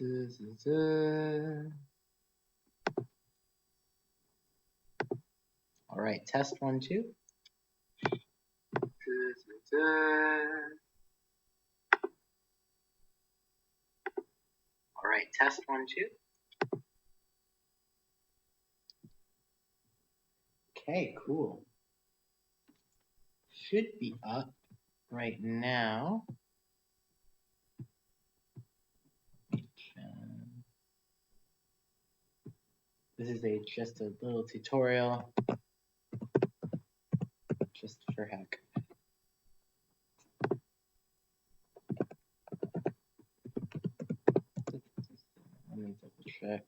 All right, test 1, 2. All right, test 1, 2. Okay, cool. Should be up right now. This is just a little tutorial, just for heck. Let me double check.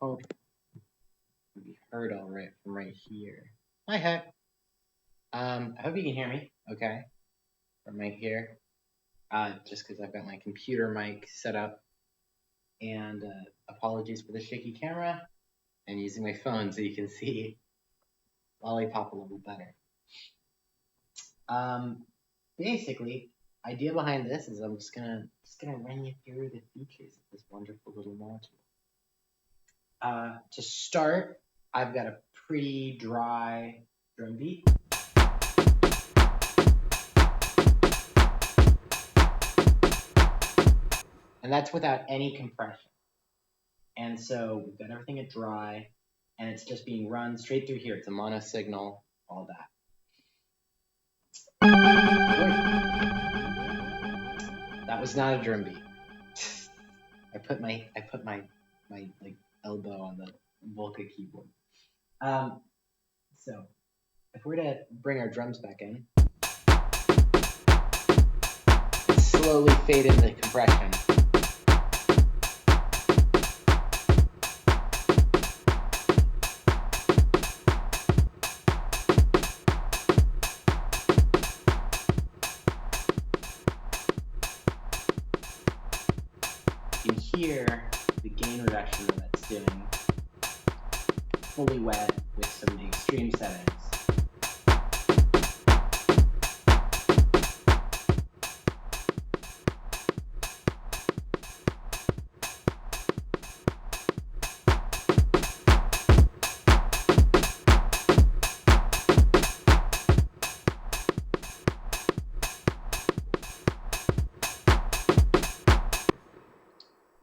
Hope you be heard all right from right here. Hi, heck. I hope you can hear me okay from right here. Just because I've got my computer mic set up, and apologies for the shaky camera, and using my phone so you can see Lollipop a little better. Basically, idea behind this is I'm just gonna run you through the features of this wonderful little module. To start, I've got a pretty dry drum beat. And that's without any compression. And so we've got everything at dry, and it's just being run straight through here. It's a mono signal, all that. That was not a drum beat. I put my like elbow on the Volca keyboard. So if we're to bring our drums back in, slowly fade in the compression. You can hear the gain reduction that that's doing, fully wet with some extreme settings.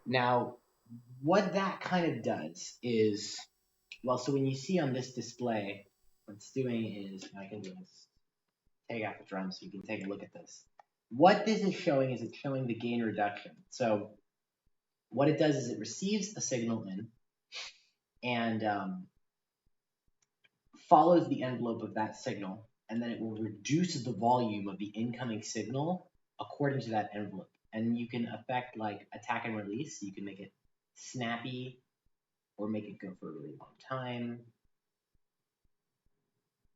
Now, what that kind of does is, well, so when you see on this display, what it's doing is, I can do this, take out the drum so you can take a look at this. What this is showing is it's showing the gain reduction. So what it does is it receives a signal in and follows the envelope of that signal, and then it will reduce the volume of the incoming signal according to that envelope. And you can affect like attack and release. You can make it snappy or make it go for a really long time.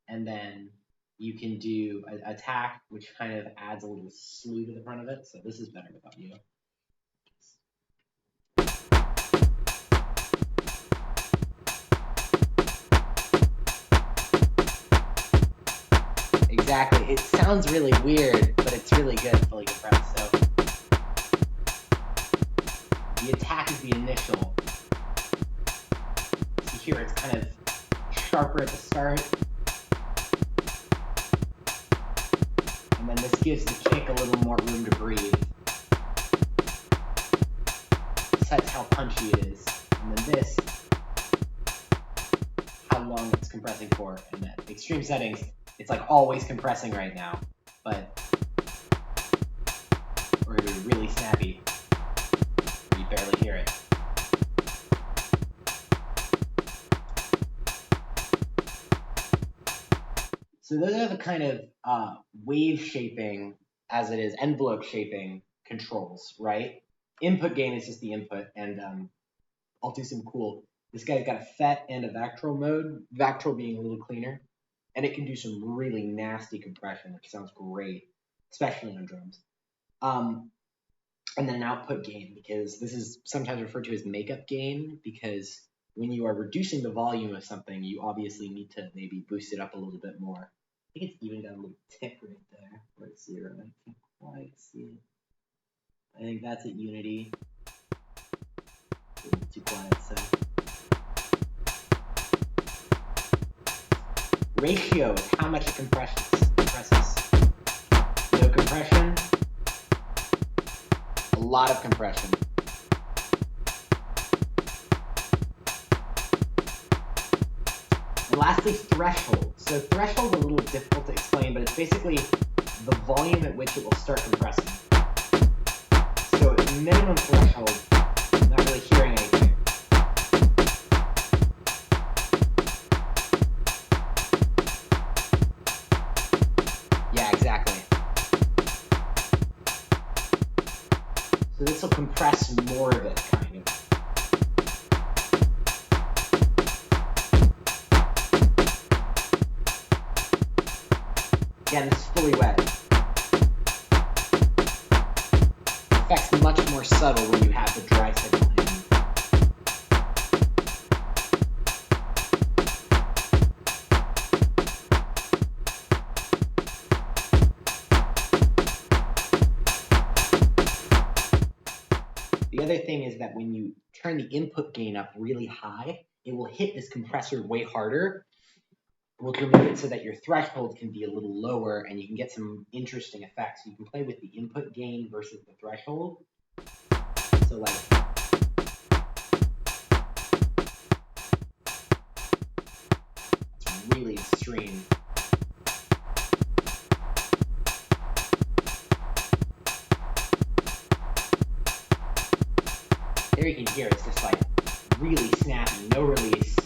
And then you can do attack, which kind of adds a little slew to the front of it. So this is better without you. Exactly. It sounds really weird, but it's really good fully compressed. So the attack is the initial. So here it's kind of sharper at the start. And then this gives the kick a little more room to breathe. Sets how punchy it is. And then this, how long it's compressing for. And then extreme settings, it's like always compressing right now. But we're going to be really snappy, where you barely hear it. So those are the kind of wave shaping, as it is, envelope shaping controls, right? Input gain is just the input, and I'll do some cool. This guy's got a FET and a Vactral mode, Vactral being a little cleaner. and it can do some really nasty compression, which sounds great, especially on drums. And then an output gain, because this is sometimes referred to as makeup gain, because when you are reducing the volume of something, you obviously need to maybe boost it up a little bit more. I think it's even got a little tick right there, where it's 0. I can't quite see it. I think that's at unity. A little too quiet, so. Ratio is how much it compresses. No compression. A lot of compression. And lastly, threshold. So threshold is a little difficult to explain, but it's basically the volume at which it will start compressing. So at minimum threshold, I'm not really hearing anything. Yeah, exactly. So this will compress more of it, kind of. Again, this is fully wet. The effect's much more subtle when you have the dry signal in. The other thing is that when you turn the input gain up really high, it will hit this compressor way harder, which will make it so that your threshold can be a little lower and you can get some interesting effects. You can play with the input gain versus the threshold. So like, it's really extreme. There you can hear it's just like really snappy, no release.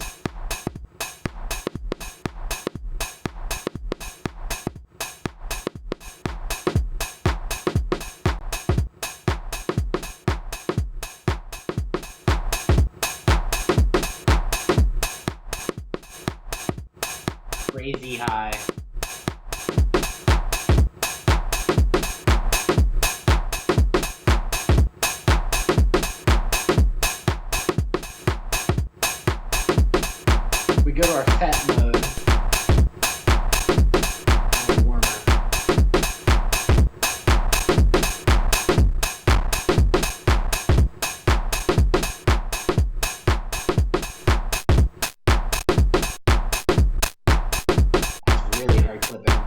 Crazy high. We go to our FET mode. Warmer. That's really hard clipping.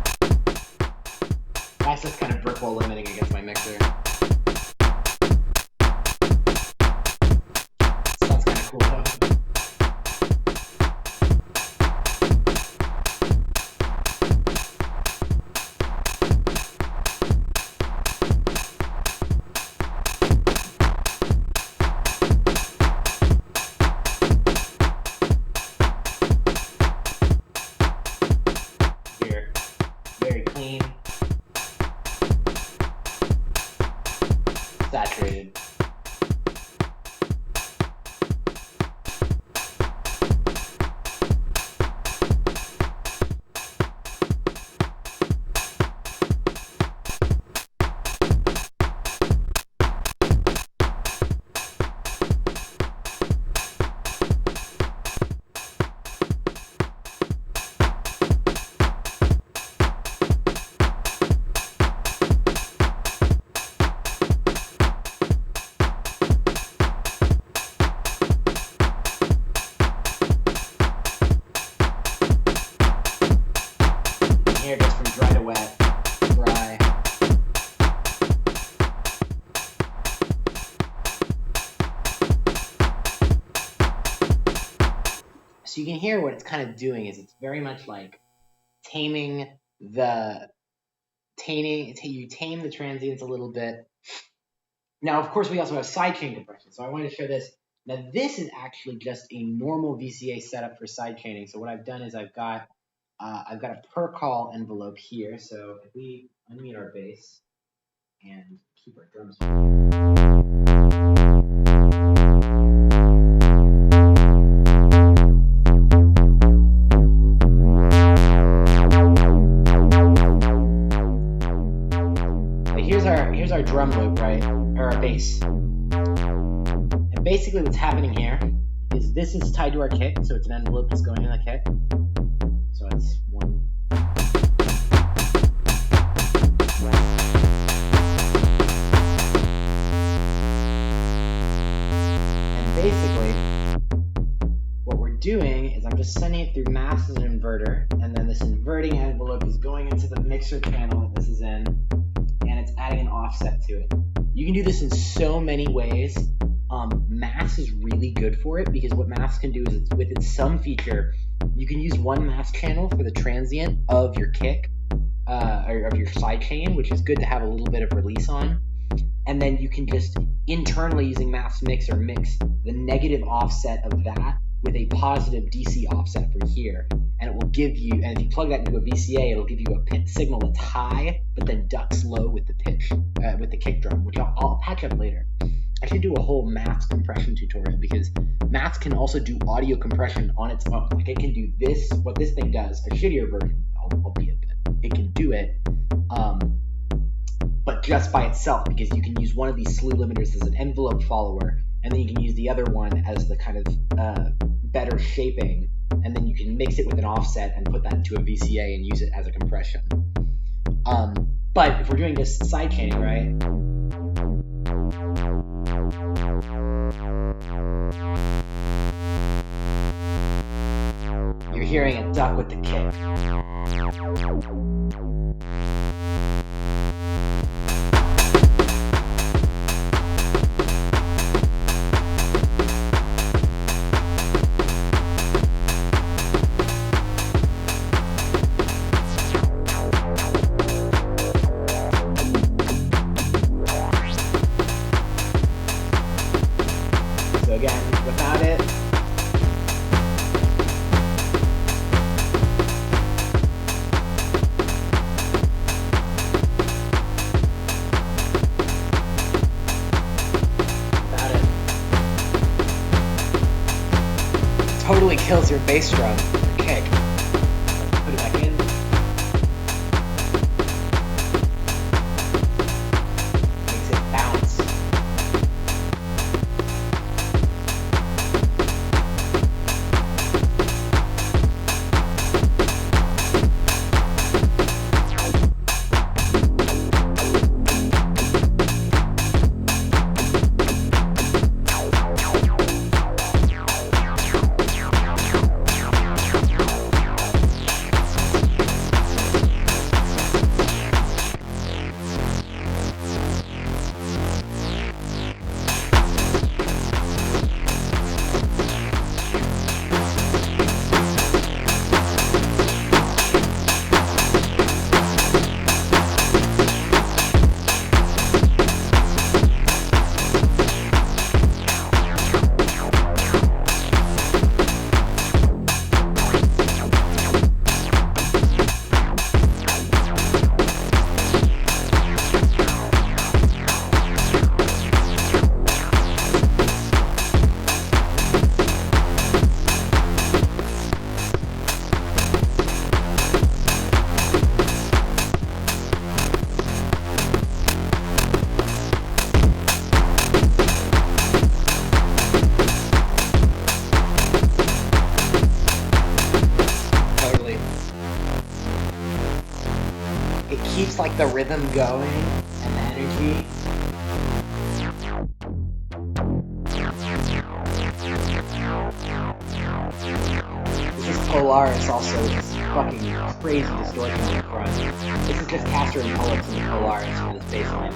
That's just kind of brick wall limiting against my mixer. Sounds kind of cool though. Very clean, saturated. Here it goes from dry to wet, dry. So you can hear what it's kind of doing is it's very much like you tame the transients a little bit. Now, of course, we also have sidechain compression. So I wanted to show this. Now, this is actually just a normal VCA setup for sidechaining. So what I've done is I've got a per call envelope here. So if we unmute our bass and keep our drums. our drum loop, right? Or our bass. And basically what's happening here is this is tied to our kick, so it's an envelope that's going in the kick. So it's one. And basically, what we're doing is I'm just sending it through maths as an inverter, and then this inverting envelope is going into the mixer channel that this is in, and it's adding an offset to it. You can do this in so many ways. Maths is really good for it because what maths can do is with its sum feature, you can use one maths channel for the transient of your kick, or of your sidechain, which is good to have a little bit of release on. And then you can just internally using maths mixer mix the negative offset of that with a positive DC offset from here, and it will give you, and if you plug that into a VCA, it'll give you a pitch signal that's high, but then ducks low with the pitch, with the kick drum, which I'll patch up later. I should do a whole maths compression tutorial because maths can also do audio compression on its own. Like it can do this, what this thing does, a shittier version, albeit, but it can do it, but just by itself, because you can use one of these slew limiters as an envelope follower, and then you can use the other one as the kind of better shaping, and then you can mix it with an offset and put that into a VCA and use it as a compression. But if we're doing just sidechaining, right? You're hearing a duck with the kick. Again, without it, totally kills your bass drum or kick. Put it back in. Makes it bounce. Keeps like the rhythm going and the energy. This is Polaris also, which is fucking crazy distortion on the front. This is just capturing pull-ups in the Polaris for this bass line.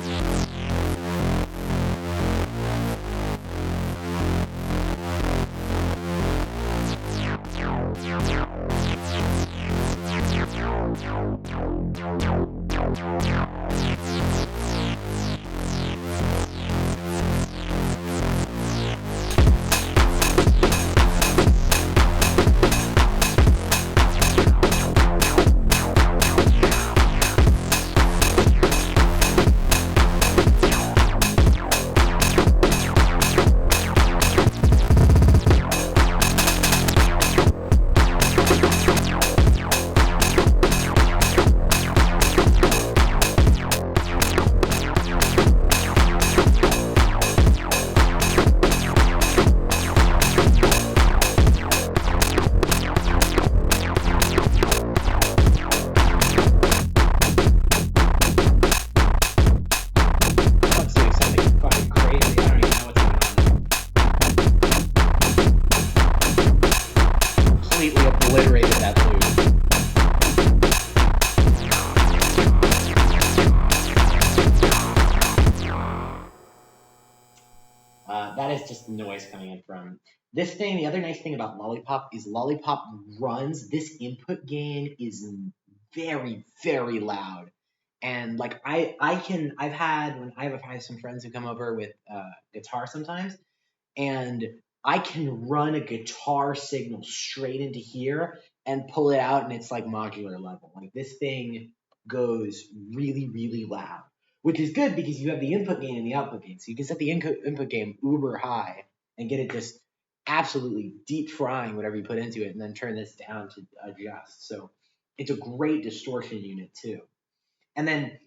completely obliterated that loop. That is just noise coming in from this thing. The other nice thing about Lollipop is Lollipop runs, this input gain is very, very loud. And like I've had some friends who come over with guitar sometimes, and I can run a guitar signal straight into here and pull it out, and it's like modular level. Like this thing goes really, really loud, which is good because you have the input gain and the output gain. So you can set the input gain uber high and get it just absolutely deep frying whatever you put into it, and then turn this down to adjust. So it's a great distortion unit too. And then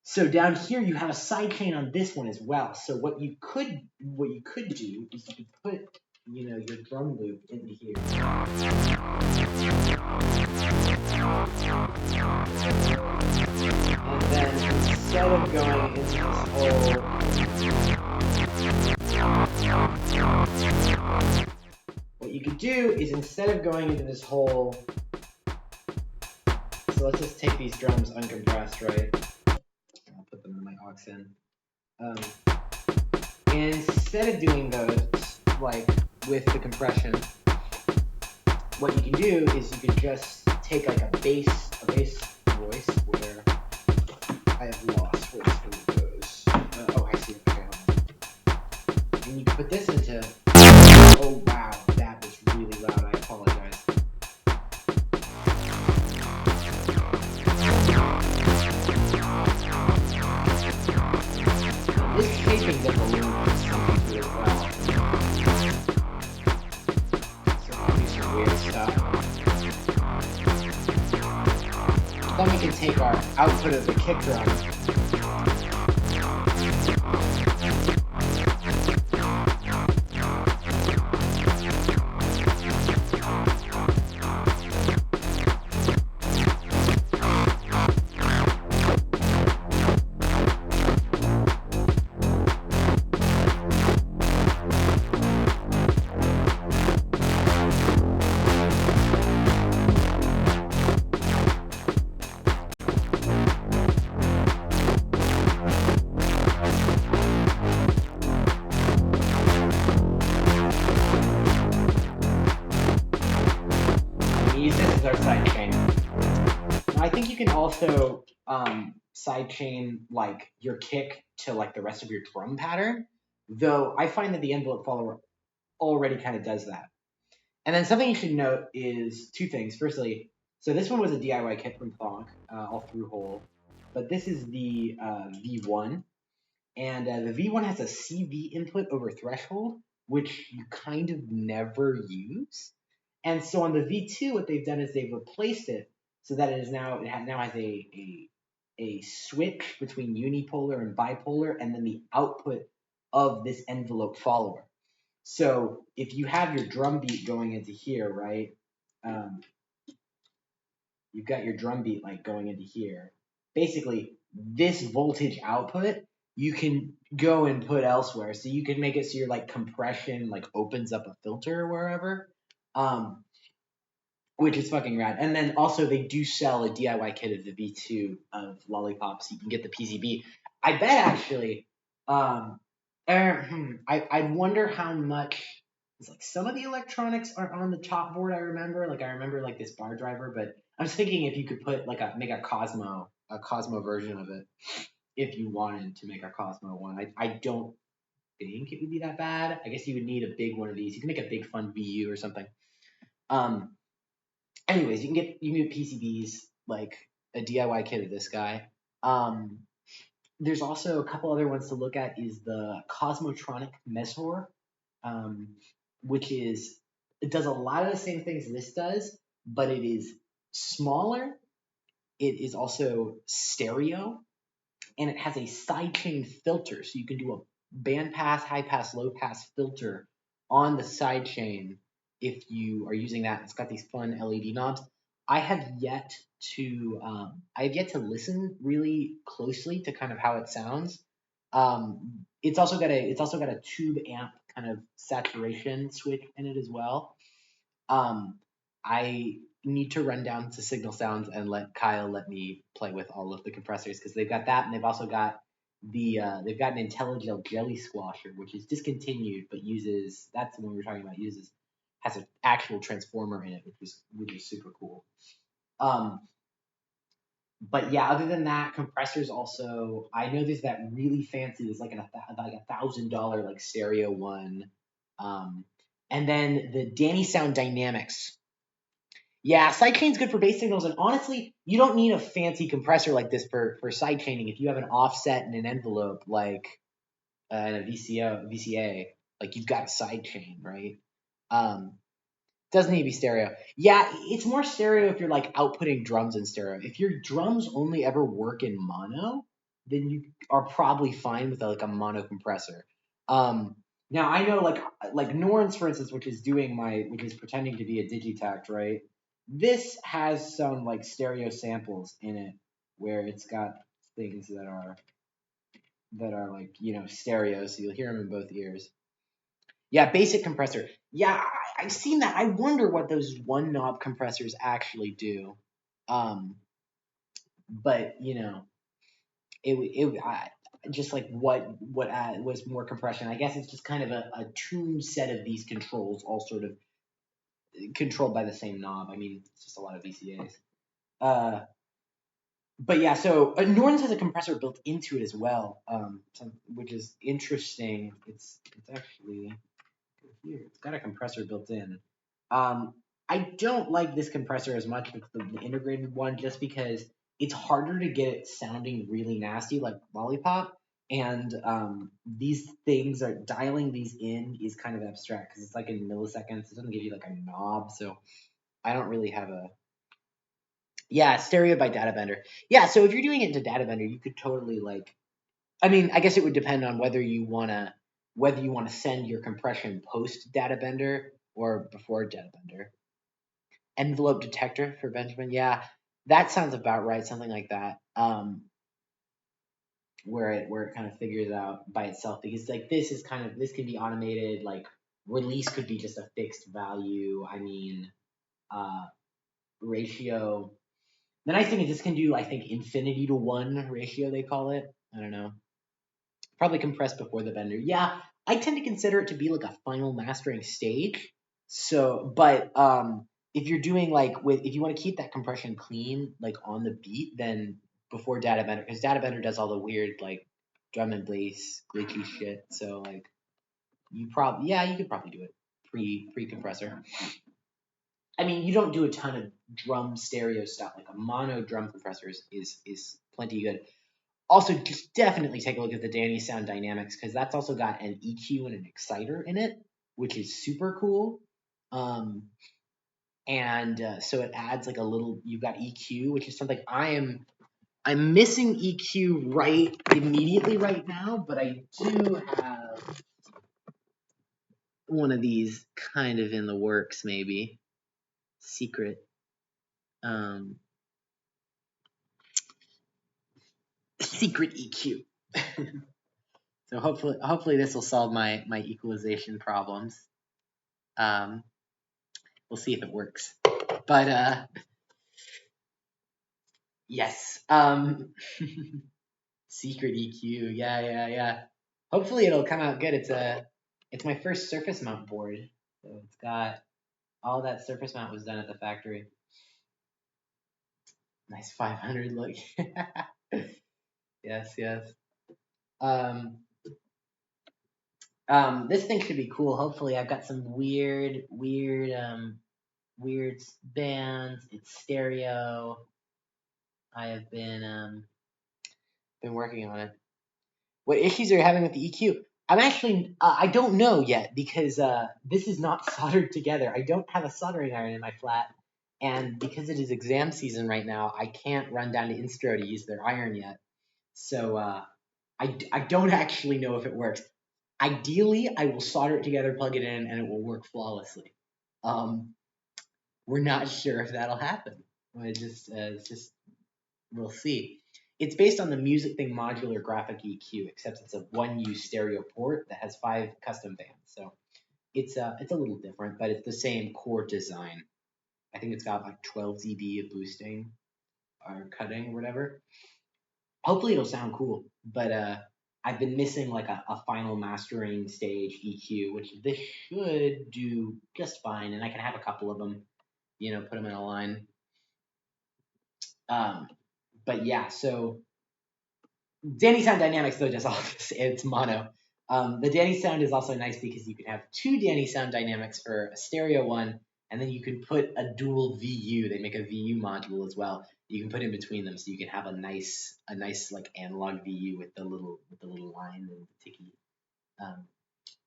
so down here you have a sidechain on this one as well. So what you could do is you could put, you know, your drum loop into here. And then instead of going into this hole, what you could do is instead of going into this hole, so let's just take these drums uncompressed, right? I'll put them in my aux in. Instead of doing those, like with the compression, what you can do is you can just take like a bass voice where I have lost where this one goes. Oh, I see it. Okay, hold on. And you can put this into. Oh wow, that was really loud. I apologize. This shaping does a little something to it as well. So do some weird stuff. Then we can take our output of the kick drum. Also sidechain like your kick to like the rest of your drum pattern, though I find that the envelope follower already kind of does that. And then something you should note is two things. Firstly, so this one was a DIY kit from Thonk, all through hole, but this is the V1, and the V1 has a CV input over threshold, which you kind of never use. And so on the V2, what they've done is they've replaced it so that it now has a switch between unipolar and bipolar, and then the output of this envelope follower. So if you have your drum beat going into here, right? You've got your drum beat like going into here. Basically, this voltage output you can go and put elsewhere. So you can make it so your like compression like opens up a filter or wherever. Which is fucking rad. And then also they do sell a DIY kit of the V2 of Lollipop, so you can get the PCB. I bet actually, I wonder how much. It's like some of the electronics are on the top board. I remember like this bar driver, but I was thinking if you could put like make a Cosmo version of it, if you wanted to make a Cosmo one. I don't think it would be that bad. I guess you would need a big one of these. You can make a big fun VU or something. Anyways, you can get PCBs, like a DIY kit of this guy. There's also a couple other ones to look at. Is the Cosmotronic Messor, which it does a lot of the same things this does, but it is smaller. It is also stereo, and it has a sidechain filter, so you can do a band pass, high pass, low pass filter on the sidechain if you are using that. It's got these fun LED knobs. I have yet to listen really closely to kind of how it sounds. It's also got a tube amp kind of saturation switch in it as well. I need to run down to Signal Sounds and let Kyle let me play with all of the compressors because they've got that and they've also got they've got an Intelligel Jelly Squasher which is discontinued but uses that's the one we were talking about uses has an actual transformer in it which is super cool. Um, but yeah, other than that, compressors also. I know there's that really fancy. There's like like $1,000 like stereo one, um, and then the Danny Sound Dynamics. Yeah, sidechain's good for bass signals, and honestly, you don't need a fancy compressor like this for sidechaining. If you have an offset and an envelope like and a VCA, like you've got a sidechain, right? Um, doesn't need to be stereo. Yeah, it's more stereo if you're like outputting drums in stereo. If your drums only ever work in mono, then you are probably fine with like a mono compressor. Um, Now I know like Norns, for instance, which is pretending to be a Digitact, right? This has some like stereo samples in it where it's got things that are like stereo, so you'll hear them in both ears. Yeah, basic compressor. Yeah, I've seen that. I wonder what those one knob compressors actually do. Um, but just like what was more compression. I guess it's just kind of a tuned set of these controls, all sort of controlled by the same knob. I mean, it's just a lot of VCAs. Uh, but yeah, so Norton's has a compressor built into it as well, which is interesting. It's actually here. It's got a compressor built in. Um, I don't like this compressor as much as the integrated one just because it's harder to get it sounding really nasty like Lollipop. And these things are dialing these in is kind of abstract because it's like in milliseconds. It doesn't give you like a knob. So I don't really have a. Yeah, stereo by Data Bender. Yeah, so if you're doing it into Data Bender, you could totally like I mean, I guess it would depend on whether you wanna send your compression post data bender or before data bender. Envelope detector for Benjamin, yeah, that sounds about right, something like that. Where it kind of figures out by itself because like this can be automated. Like release could be just a fixed value. I mean, uh, ratio. The nice thing is this can do I think infinity to one ratio they call it. I don't know. Probably compressed before the bender. Yeah, I tend to consider it to be like a final mastering stage. So, but if you're doing like if you want to keep that compression clean, like on the beat, then before data bender, because data bender does all the weird like drum and bass glitchy shit. So like you could probably do it pre compressor. I mean, you don't do a ton of drum stereo stuff. Like a mono drum compressor is plenty good. Also, just definitely take a look at the Danny Sound Dynamics because that's also got an EQ and an exciter in it, which is super cool. Um, and so it adds like a little. You've got EQ, which is something I'm missing EQ right immediately right now, but I do have one of these kind of in the works, maybe secret. Um, Secret EQ. So hopefully this will solve my equalization problems. Um, we'll see if it works. But yes. Secret EQ. Yeah. Hopefully it'll come out good. It's my first surface mount board. So it's got all that surface mount was done at the factory. Nice 500 look. Yes. Um, this thing should be cool. Hopefully I've got some weird bands. It's stereo. I have been working on it. What issues are you having with the EQ? I'm actually I don't know yet because this is not soldered together. I don't have a soldering iron in my flat, and because it is exam season right now, I can't run down to Instro to use their iron yet. So I don't actually know if it works. Ideally, I will solder it together, plug it in, and it will work flawlessly. We're not sure if that'll happen. It's just we'll see. It's based on the Music Thing modular graphic EQ, except it's a one-use stereo port that has 5 custom bands. So it's a little different, but it's the same core design. I think it's got like 12 dB of boosting or cutting or whatever. Hopefully it'll sound cool, but I've been missing like a final mastering stage EQ, which this should do just fine, and I can have a couple of them, put them in a line. Um, but yeah, so Danny Sound Dynamics though does all this. It's mono. The Danny Sound is also nice because you can have two Danny Sound Dynamics for a stereo one, and then you can put a dual VU. They make a VU module as well. You can put in between them, so you can have a nice like analog VU with the little line and the ticky, um,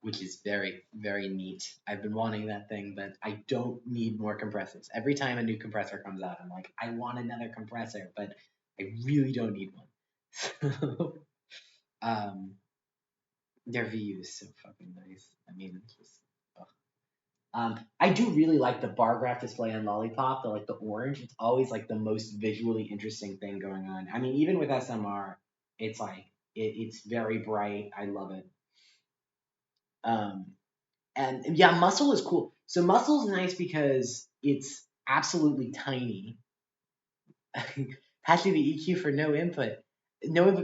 which is very very neat. I've been wanting that thing, but I don't need more compressors. Every time a new compressor comes out, I'm like, I want another compressor, but I really don't need one. um, their VU is so fucking nice. I mean, it's just. Ugh. I do really like the bar graph display on Lollipop, the orange. It's always like the most visually interesting thing going on. I mean, even with SMR, it's like it's very bright. I love it. Um, and yeah, Muscle is cool. So Muscle is nice because it's absolutely tiny. Patching the EQ for no input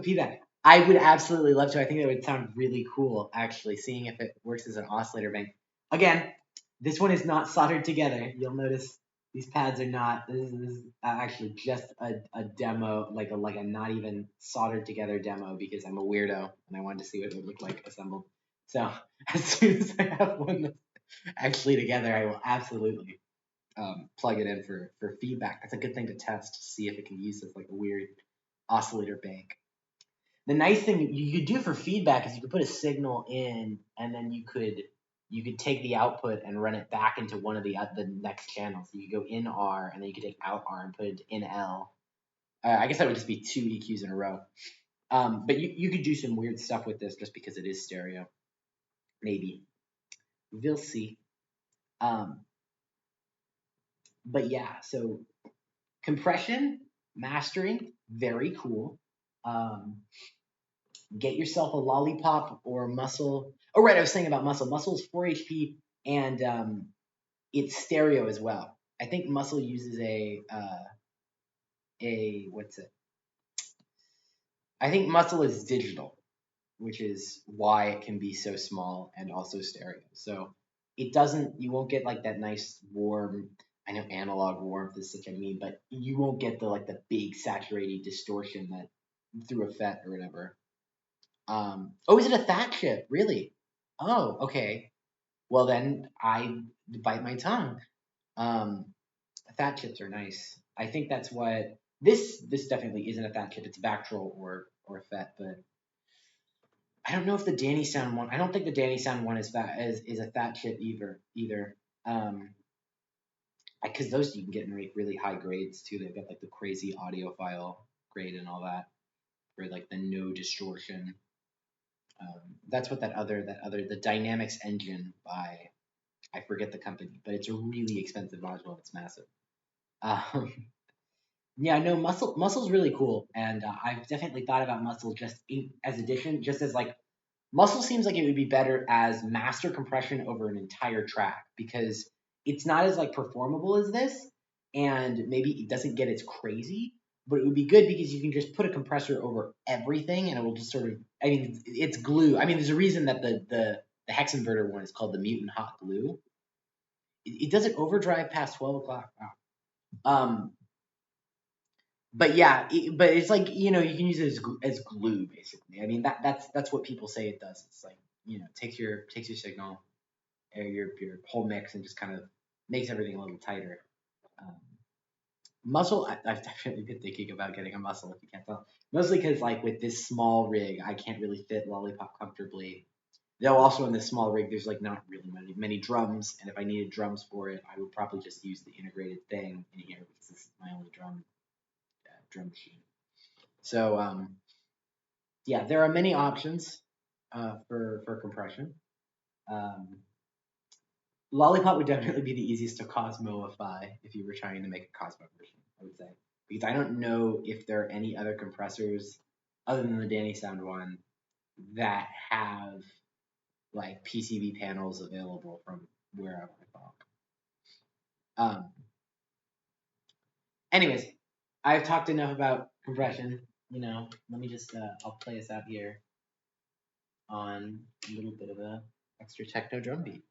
feedback. I would absolutely love to. I think that would sound really cool, actually, seeing if it works as an oscillator bank. Again, this one is not soldered together. You'll notice these pads are not. This is actually just a demo, like a not even soldered together demo, because I'm a weirdo and I wanted to see what it would look like assembled. So as soon as I have one that's actually together, I will absolutely plug it in for feedback. That's a good thing to test to see if it can use as like a weird oscillator bank. The nice thing you could do for feedback is you could put a signal in, and then you could take the output and run it back into one of the next channels. So you could go in R, and then you could take out R and put it in L. I guess that would just be two EQs in a row. But you could do some weird stuff with this just because it is stereo. Maybe. We'll see. But yeah, so compression, mastering, very cool. Um, get yourself a Lollipop or Muscle. Oh, right, I was saying about Muscle. Muscle is 4 HP and it's stereo as well. I think Muscle uses what's it? I think Muscle is digital, which is why it can be so small and also stereo. So it doesn't. You won't get like that nice warm. I know analog warmth is such a meme, but you won't get the big saturated distortion that through a FET or whatever. Oh, is it a fat chip? Really? Oh, okay. Well, then I bite my tongue. Um, fat chips are nice. I think that's what this definitely isn't a fat chip. It's Bactrol or FET, but I don't know if the Danny Sound one. I don't think the Danny Sound one is a fat chip either. Um, because those you can get in really high grades too. They've got like the crazy audiophile grade and all that for like the no distortion. That's what the Dynamics engine by I forget the company, but it's a really expensive module. It's massive. Um, yeah, no, muscle's really cool, and I've definitely thought about muscle just as addition, just as like muscle seems like it would be better as master compression over an entire track because it's not as like performable as this, and maybe it doesn't get as crazy, but it would be good because you can just put a compressor over everything, and it will just sort of. I mean, it's glue. I mean, there's a reason that the hex inverter one is called the mutant hot glue. It doesn't overdrive past 12 o'clock. Wow. But yeah, but it's like you can use it as glue basically. I mean that's what people say it does. It's like takes your signal or your whole mix and just kind of makes everything a little tighter. Um, muscle, I've definitely been thinking about getting a muscle if you can't tell. Mostly because like with this small rig, I can't really fit Lollipop comfortably. Though also in this small rig, there's like not really many drums, and if I needed drums for it, I would probably just use the integrated thing in here because this is my only drum machine. So yeah, there are many options for compression. Um, Lollipop would definitely be the easiest to Cosmoify if you were trying to make a Cosmo version, I would say, because I don't know if there are any other compressors other than the Danny Sound one that have like PCB panels available from wherever I thought. Anyways, I've talked enough about compression. Let me just I'll play us out here on a little bit of a extra techno drum beat.